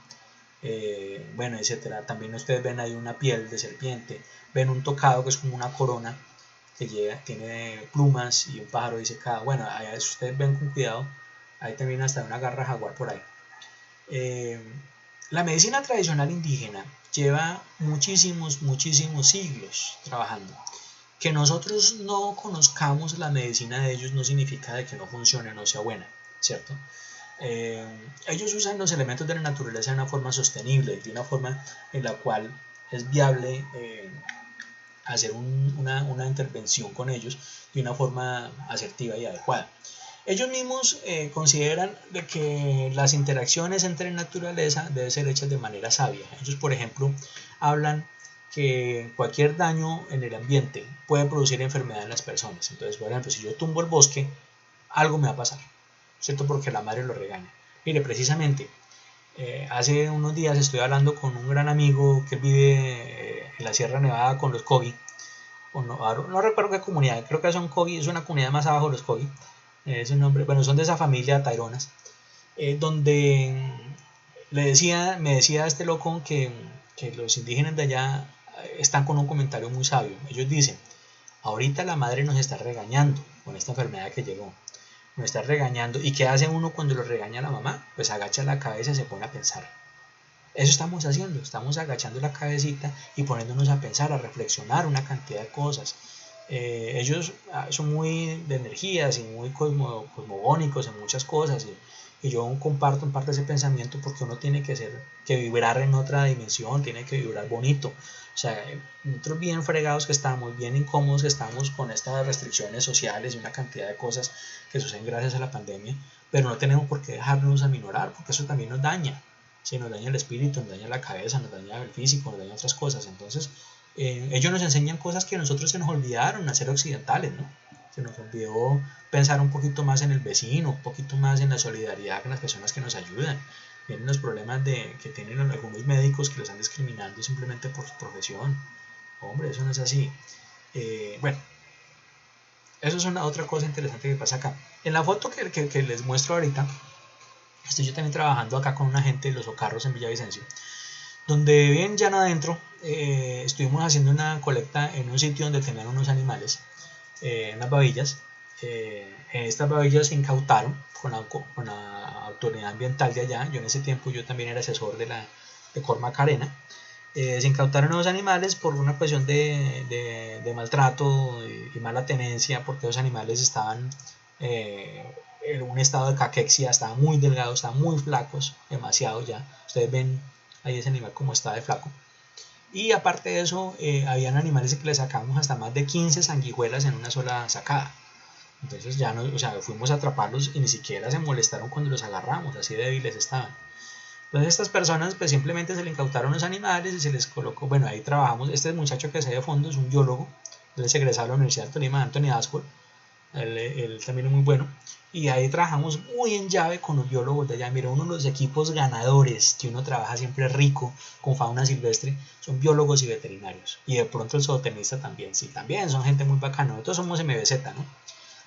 bueno, etcétera. También ustedes ven ahí una piel de serpiente. Ven un tocado que es como una corona que tiene plumas y un pájaro disecado. Bueno, ahí, si ustedes ven con cuidado, ahí también hasta una garra jaguar por ahí. La medicina tradicional indígena lleva muchísimos siglos trabajando. Que nosotros no conozcamos la medicina de ellos no significa de que no funcione o no sea buena, ¿cierto? Ellos usan los elementos de la naturaleza de una forma sostenible, de una forma en la cual es viable hacer una intervención con ellos de una forma asertiva y adecuada. Ellos mismos consideran de que las interacciones entre naturaleza deben ser hechas de manera sabia. Ellos, por ejemplo, hablan que cualquier daño en el ambiente puede producir enfermedad en las personas. Entonces, por ejemplo, si yo tumbo el bosque, algo me va a pasar, ¿cierto? Porque la madre lo regaña. Mire, precisamente, hace unos días estoy hablando con un gran amigo que vive en la Sierra Nevada con los Kogi, o no recuerdo qué comunidad, creo que son Kogi, es una comunidad más abajo de los Kogi, es un nombre, bueno, son de esa familia taironas, donde me decía este loco que los indígenas de allá están con un comentario muy sabio. Ellos dicen, ahorita la madre nos está regañando con esta enfermedad que llegó, nos está regañando, ¿y qué hace uno cuando lo regaña la mamá? Pues agacha la cabeza y se pone a pensar. Eso estamos haciendo, estamos agachando la cabecita y poniéndonos a pensar, a reflexionar una cantidad de cosas. Ellos son muy de energías y muy cosmogónicos en muchas cosas y yo comparto en parte ese pensamiento porque uno tiene que vibrar en otra dimensión, tiene que vibrar bonito. O sea, nosotros bien fregados que estamos, bien incómodos que estamos con estas restricciones sociales y una cantidad de cosas que suceden gracias a la pandemia, pero no tenemos por qué dejarnos aminorar porque eso también nos daña. Sí, nos daña el espíritu, nos daña la cabeza, nos daña el físico, nos daña otras cosas. Entonces, ellos nos enseñan cosas que a nosotros se nos olvidaron, a ser occidentales, ¿no? Se nos olvidó pensar un poquito más en el vecino, un poquito más en la solidaridad con las personas que nos ayudan. Vienen los problemas que tienen algunos médicos que los están discriminando simplemente por su profesión. Hombre, eso no es así. Bueno, eso es una otra cosa interesante que pasa acá. En la foto que les muestro ahorita, estoy yo también trabajando acá con una gente de los Ocarros en Villavicencio, donde bien llano adentro estuvimos haciendo una colecta en un sitio donde tenían unos animales, unas babillas. Estas babillas se incautaron con la autoridad ambiental de allá. Yo en ese tiempo yo también era asesor de Cormac Arena. Se incautaron los animales por una cuestión de maltrato y mala tenencia, porque los animales estaban en un estado de caquexia, estaban muy delgados, estaban muy flacos, demasiado ya. Ustedes ven ahí ese animal como está de flaco. Y aparte de eso, habían animales que le sacábamos hasta más de 15 sanguijuelas en una sola sacada. Entonces ya no, o sea, fuimos a atraparlos y ni siquiera se molestaron cuando los agarramos, así de débiles estaban. Entonces estas personas pues simplemente se le incautaron los animales y se les colocó, bueno, ahí trabajamos, este muchacho que se ve de fondo es un biólogo, él es egresado de la Universidad de Tolima, Anthony Ascol, él también es muy bueno, y ahí trabajamos muy en llave con los biólogos de allá. Mira, uno de los equipos ganadores que uno trabaja siempre rico con fauna silvestre son biólogos y veterinarios, y de pronto el zootenista también, sí, también son gente muy bacana, nosotros somos MBZ, ¿no?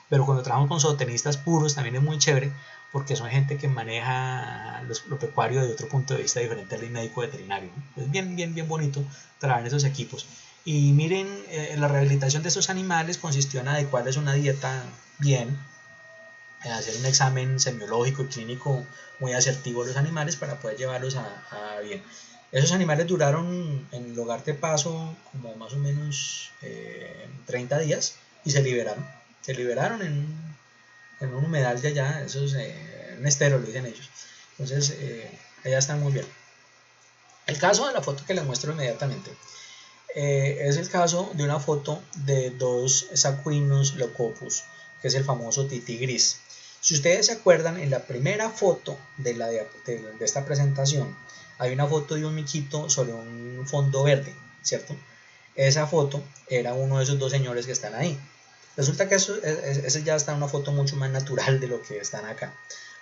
Pero cuando trabajamos con zootenistas puros también es muy chévere porque son gente que maneja lo pecuario de otro punto de vista diferente al médico veterinario, ¿no? Es bien bonito trabajar en esos equipos. Y miren, la rehabilitación de estos animales consistió en adecuarles una dieta bien, hacer un examen semiológico y clínico muy asertivo a los animales para poder llevarlos a bien. Esos animales duraron en el hogar de paso como más o menos 30 días y se liberaron. Se liberaron en un humedal de allá, eso es un estero, lo dicen ellos. Entonces, allá están muy bien. El caso de la foto que les muestro inmediatamente es el caso de una foto de dos Sacuinus leucopus, que es el famoso tití gris. Si ustedes se acuerdan, en la primera foto de esta presentación, hay una foto de un miquito sobre un fondo verde, ¿cierto? Esa foto era uno de esos dos señores que están ahí. Resulta que ese ya está en una foto mucho más natural de lo que están acá.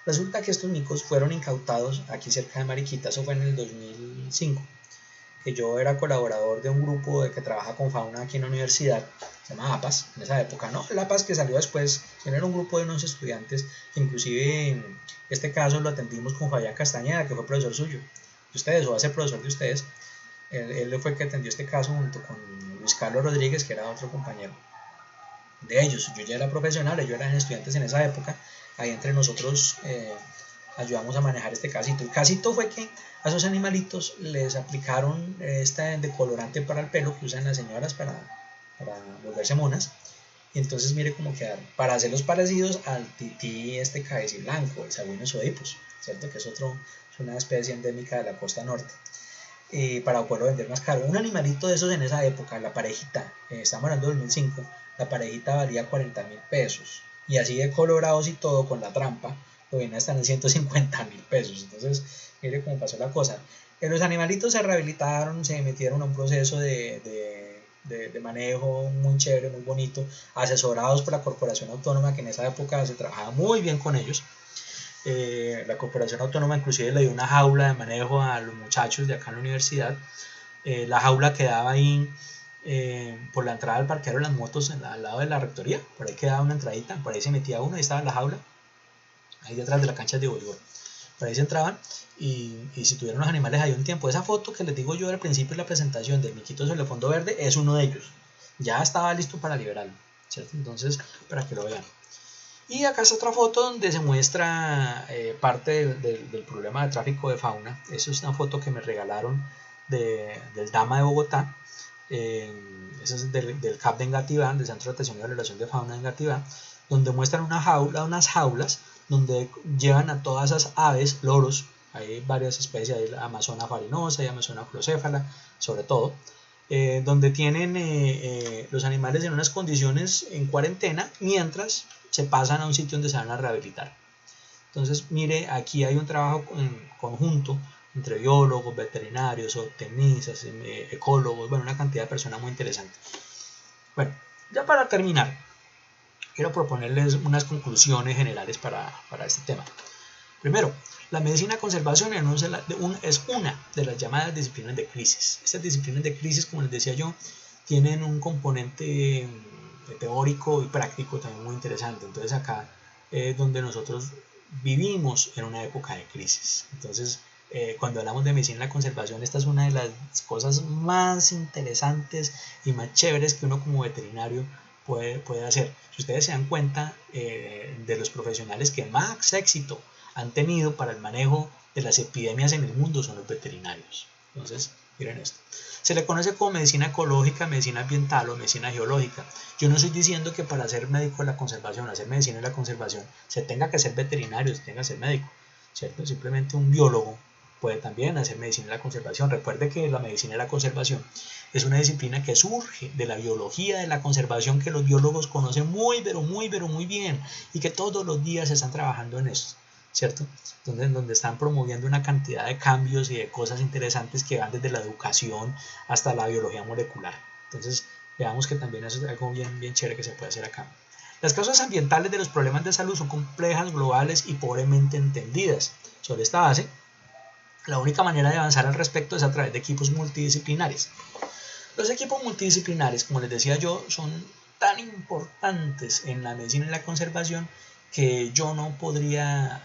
Resulta que estos micos fueron incautados aquí cerca de Mariquita, eso fue en el 2005, que yo era colaborador de un grupo que trabaja con fauna aquí en la universidad, se llama APAS, en esa época, no, el APAS que salió después, sino era un grupo de unos estudiantes, que inclusive este caso lo atendimos con Fabián Castañeda, que fue profesor suyo, de ustedes, o va a ser profesor de ustedes. Él fue el que atendió este caso junto con Luis Carlos Rodríguez, que era otro compañero de ellos. Yo ya era profesional, ellos eran estudiantes en esa época, ahí entre nosotros ayudamos a manejar este casito. El casito fue que a esos animalitos les aplicaron este decolorante para el pelo que usan las señoras para volverse monas, y entonces mire cómo quedaron, para hacerlos parecidos al tití este cabeciblanco, el Saguinus oedipus, ¿cierto? Que es una especie endémica de la costa norte. Para poderlo vender más caro. Un animalito de esos en esa época, la parejita, estamos hablando de 2005, la parejita valía 40.000 pesos. Y así de colorados y todo, con la trampa, lo viene a estar en 150.000 pesos. Entonces, mire cómo pasó la cosa. Los animalitos se rehabilitaron, se metieron a un proceso de manejo muy chévere, muy bonito, asesorados por la Corporación Autónoma, que en esa época se trabajaba muy bien con ellos. La Corporación Autónoma inclusive le dio una jaula de manejo a los muchachos de acá en la universidad La jaula quedaba ahí por la entrada del parqueadero de las motos al lado de la rectoría, por ahí quedaba una entradita, por ahí se metía uno y estaba la jaula, ahí detrás de la cancha de voleibol. Por ahí se entraban y si tuvieron los animales ahí un tiempo. Esa foto que les digo yo al principio de la presentación del miquito sobre el fondo verde es uno de ellos. Ya estaba listo para liberarlo, ¿cierto? Entonces, para que lo vean. Y acá está otra foto donde se muestra parte del problema de tráfico de fauna. Eso es una foto que me regalaron del Dama de Bogotá. Eso es del CAP de Engativá, del Centro de Atención y Valoración de Fauna de Engativá, donde muestran unas jaulas donde llevan a todas esas aves, loros, hay varias especies, hay Amazona farinosa y Amazona flocéfala, sobre todo, donde tienen los animales en unas condiciones en cuarentena, mientras se pasan a un sitio donde se van a rehabilitar. Entonces, mire, aquí hay un trabajo en conjunto entre biólogos, veterinarios, zootecnistas, ecólogos, bueno, una cantidad de personas muy interesante. Bueno, ya para terminar, quiero proponerles unas conclusiones generales para este tema. Primero, la medicina conservación es una de las llamadas disciplinas de crisis. Estas disciplinas de crisis, como les decía yo, tienen un componente teórico y práctico también muy interesante. Entonces acá es donde nosotros vivimos en una época de crisis. Entonces, cuando hablamos de medicina de la conservación, esta es una de las cosas más interesantes y más chéveres que uno como veterinario puede hacer. Si ustedes se dan cuenta de los profesionales que más éxito han tenido para el manejo de las epidemias en el mundo son los veterinarios. Entonces, miren esto. Se le conoce como medicina ecológica, medicina ambiental o medicina geológica. Yo no estoy diciendo que para ser médico de la conservación, hacer medicina de la conservación, se tenga que ser veterinario, se tenga que ser médico, ¿cierto? Simplemente un biólogo puede también hacer medicina de la conservación. Recuerde que la medicina de la conservación es una disciplina que surge de la biología de la conservación, que los biólogos conocen muy bien y que todos los días están trabajando en eso, ¿cierto? Donde están promoviendo una cantidad de cambios y de cosas interesantes que van desde la educación hasta la biología molecular. Entonces, veamos que también eso es algo bien chévere que se puede hacer acá. Las causas ambientales de los problemas de salud son complejas, globales y pobremente entendidas. Sobre esta base, la única manera de avanzar al respecto es a través de equipos multidisciplinares. Los equipos multidisciplinares, como les decía yo, son tan importantes en la medicina y la conservación que yo no podría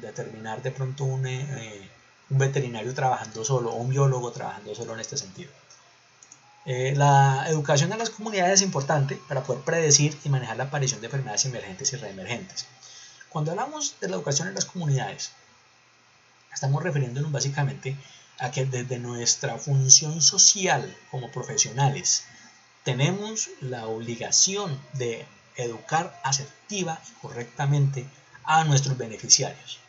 determinar de pronto un veterinario trabajando solo o un biólogo trabajando solo en este sentido. La educación de las comunidades es importante para poder predecir y manejar la aparición de enfermedades emergentes y reemergentes. Cuando hablamos de la educación en las comunidades, estamos refiriéndonos básicamente a que desde nuestra función social como profesionales tenemos la obligación de educar asertiva y correctamente a nuestros beneficiarios.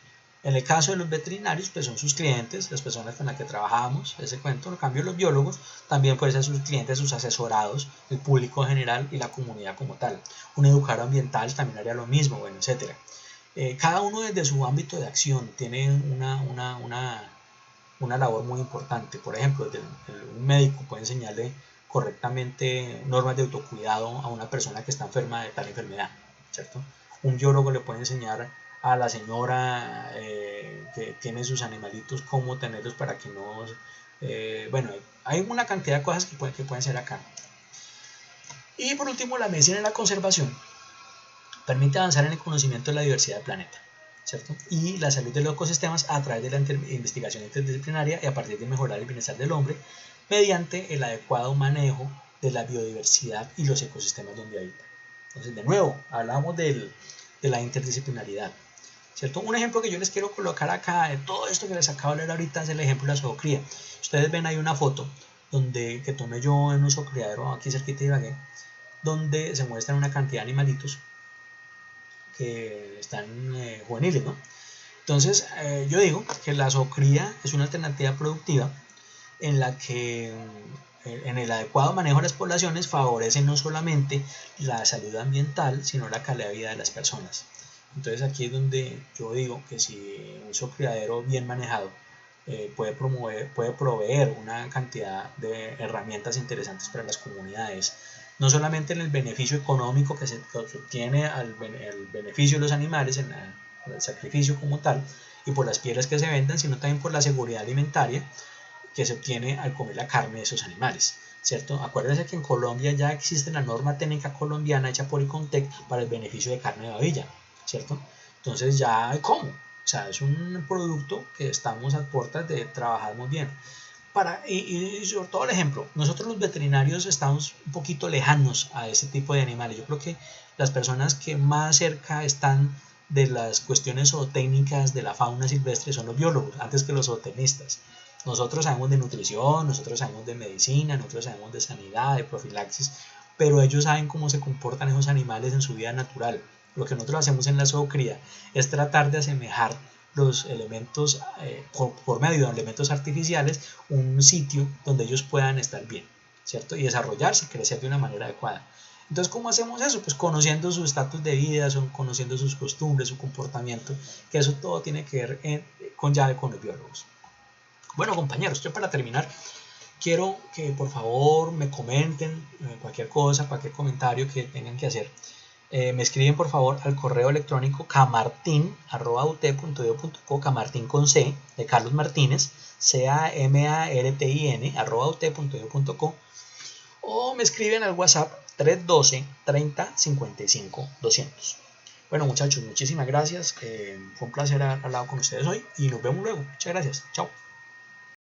En el caso de los veterinarios, pues son sus clientes, las personas con las que trabajamos, ese cuento. En cambio, los biólogos también pueden ser sus clientes, sus asesorados, el público en general y la comunidad como tal. Un educador ambiental también haría lo mismo, bueno, etc. Cada uno desde su ámbito de acción tiene una labor muy importante. Por ejemplo, un médico puede enseñarle correctamente normas de autocuidado a una persona que está enferma de tal enfermedad, ¿cierto? Un biólogo le puede enseñar a la señora que tiene sus animalitos cómo tenerlos para que no... bueno, hay una cantidad de cosas que pueden ser acá. Y por último, la medicina y la conservación permite avanzar en el conocimiento de la diversidad del planeta, ¿cierto? Y la salud de los ecosistemas a través de la investigación interdisciplinaria y a partir de mejorar el bienestar del hombre mediante el adecuado manejo de la biodiversidad y los ecosistemas donde habita. Entonces, de nuevo, hablamos de la interdisciplinaridad, ¿cierto? Un ejemplo que yo les quiero colocar acá de todo esto que les acabo de leer ahorita es el ejemplo de la zoocría. Ustedes ven ahí una foto que tomé yo en un zoocriadero aquí cerquita de Ibagué, donde se muestran una cantidad de animalitos que están juveniles, ¿no? Entonces, yo digo que la zoocría es una alternativa productiva en la que en el adecuado manejo de las poblaciones favorece no solamente la salud ambiental, sino la calidad de vida de las personas. Entonces aquí es donde yo digo que si un zoocriadero bien manejado puede proveer una cantidad de herramientas interesantes para las comunidades, no solamente en el beneficio económico que se obtiene al beneficio de los animales, en el sacrificio como tal, y por las pieles que se vendan, sino también por la seguridad alimentaria, que se obtiene al comer la carne de esos animales, ¿cierto? Acuérdense que en Colombia ya existe la norma técnica colombiana hecha por ICONTEC para el beneficio de carne de babilla, ¿cierto? Entonces ya hay cómo, o sea, es un producto que estamos a puertas de trabajar muy bien. Y sobre todo el ejemplo, nosotros los veterinarios estamos un poquito lejanos a ese tipo de animales. Yo creo que las personas que más cerca están de las cuestiones zootécnicas de la fauna silvestre son los biólogos, antes que los zootecnistas. Nosotros sabemos de nutrición, nosotros sabemos de medicina, nosotros sabemos de sanidad, de profilaxis, pero ellos saben cómo se comportan esos animales en su vida natural. Lo que nosotros hacemos en la zoocría es tratar de asemejar los elementos, por medio de elementos artificiales, un sitio donde ellos puedan estar bien, ¿cierto? Y desarrollarse, crecer de una manera adecuada. Entonces, ¿cómo hacemos eso? Pues conociendo su estatus de vida, conociendo sus costumbres, su comportamiento, que eso todo tiene que ver con los biólogos. Bueno, compañeros, yo para terminar, quiero que por favor me comenten cualquier cosa, cualquier comentario que tengan que hacer. Me escriben por favor al correo electrónico camartin@ut.edu.co, Camartin con C de Carlos Martínez, camartin@ut.edu.co, o me escriben al WhatsApp 312 30 55 200. Bueno, muchachos, muchísimas gracias. Fue un placer haber hablado con ustedes hoy y nos vemos luego. Muchas gracias. Chao.